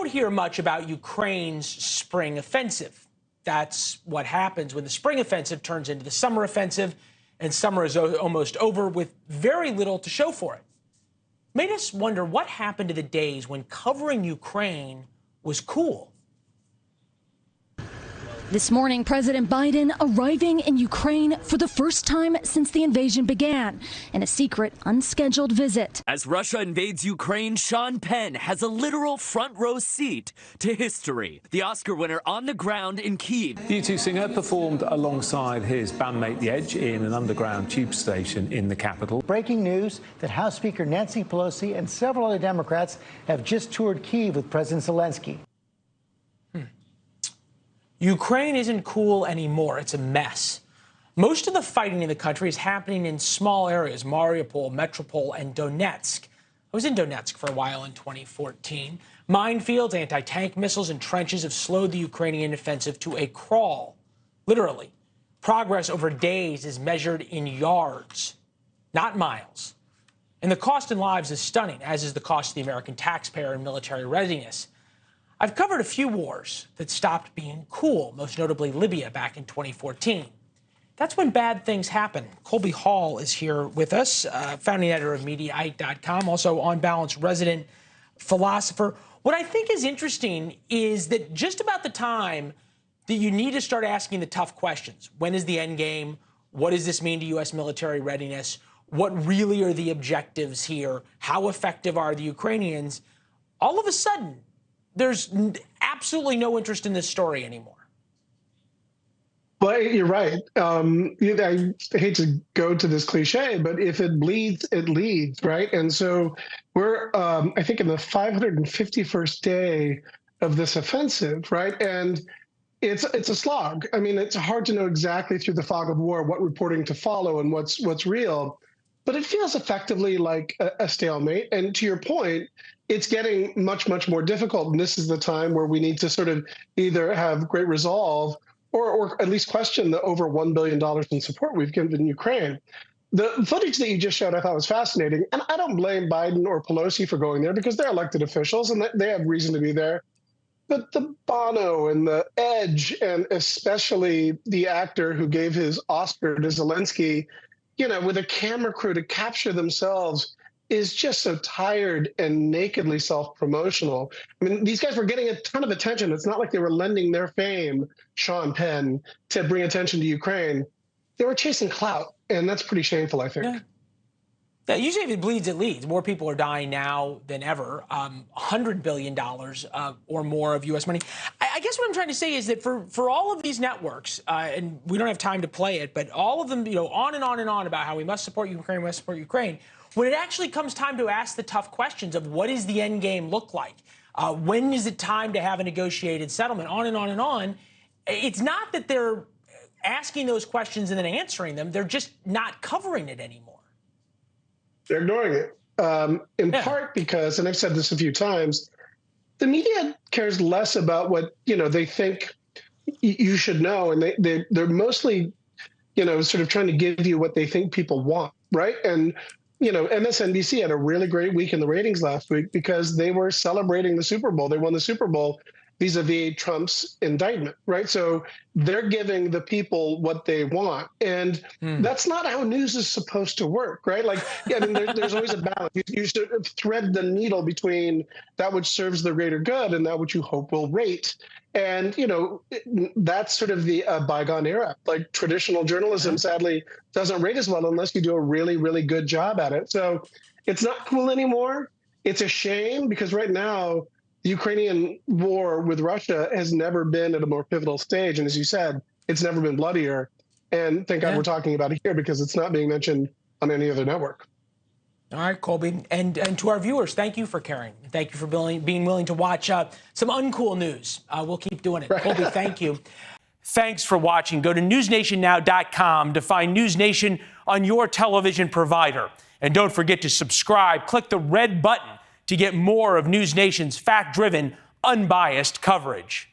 don't hear much about Ukraine's spring offensive. That's what happens when the spring offensive turns into the summer offensive, and summer is almost over with very little to show for it. Made us wonder what happened to the days when covering Ukraine was cool. This morning, President Biden arriving in Ukraine for the first time since the invasion began in a secret, unscheduled visit. As Russia invades Ukraine, Sean Penn has a literal front row seat to history. The Oscar winner on the ground in Kyiv. The U2 singer performed alongside his bandmate The Edge in an underground tube station in the capital. Breaking news that House Speaker Nancy Pelosi and several other Democrats have just toured Kyiv with President Zelensky. Ukraine isn't cool anymore. It's a mess. Most of the fighting in the country is happening in small areas, Mariupol, Metropol, and Donetsk. I was in Donetsk for a while in 2014. Minefields, anti-tank missiles, and trenches have slowed the Ukrainian offensive to a crawl. Literally. Progress over days is measured in yards, not miles. And the cost in lives is stunning, as is the cost to the American taxpayer and military readiness. I've covered a few wars that stopped being cool, most notably Libya back in 2014. That's when bad things happen. Colby Hall is here with us, founding editor of Mediaite.com, also On Balance resident philosopher. What I think is interesting is that just about the time that you need to start asking the tough questions, when is the end game? What does this mean to U.S. military readiness? What really are the objectives here? How effective are the Ukrainians? All of a sudden, there's absolutely no interest in this story anymore. Well, you're right. I hate to go to this cliche, but if it bleeds, it leads, right? And so we're, I think, in the 551st day of this offensive, right? And it's a slog. I mean, it's hard to know exactly through the fog of war what reporting to follow and what's real, but it feels effectively like a stalemate. And to your point, it's getting much, much more difficult. And this is the time where we need to sort of either have great resolve or at least question the over $1 billion in support we've given Ukraine. The footage that you just showed I thought was fascinating. And I don't blame Biden or Pelosi for going there because they're elected officials and they have reason to be there. But the Bono and the Edge, and especially the actor who gave his Oscar to Zelensky, you know, with a camera crew to capture themselves, is just so tired and nakedly self-promotional. I mean, these guys were getting a ton of attention. It's not like they were lending their fame, Sean Penn, to bring attention to Ukraine. They were chasing clout, and that's pretty shameful, I think. Yeah, usually if it bleeds, it leads. More people are dying now than ever. $100 billion or more of U.S. money. I guess what I'm trying to say is that for all of these networks, and we don't have time to play it, but all of them, you know, on and on and on about how we must support Ukraine, we must support Ukraine. When it actually comes time to ask the tough questions of what does the end game look like? When is it time to have a negotiated settlement? On and on and on. It's not that they're asking those questions and then answering them. They're just not covering it anymore. They're ignoring it, in part because, and I've said this a few times, the media cares less about what, you know, they think you should know. And they're mostly, you know, sort of trying to give you what they think people want, right? And you know, MSNBC had a really great week in the ratings last week because they were celebrating the Super Bowl. They won the Super Bowl vis-a-vis Trump's indictment, right? So they're giving the people what they want. And that's not how news is supposed to work, right? Like, yeah, I mean, there's always a balance. You should thread the needle between that which serves the greater good and that which you hope will rate. And, you know, that's sort of the bygone era. Like traditional journalism, sadly, doesn't rate as well unless you do a really, really good job at it. So it's not cool anymore. It's a shame because right now, the Ukrainian war with Russia has never been at a more pivotal stage. And as you said, it's never been bloodier. And thank God we're talking about it here because it's not being mentioned on any other network. All right, Colby. And to our viewers, thank you for caring. Thank you for being willing to watch some uncool news. We'll keep doing it. Colby, thank you. Thanks for watching. Go to NewsNationNow.com to find NewsNation on your television provider. And don't forget to subscribe. Click the red button to get more of NewsNation's fact-driven, unbiased coverage.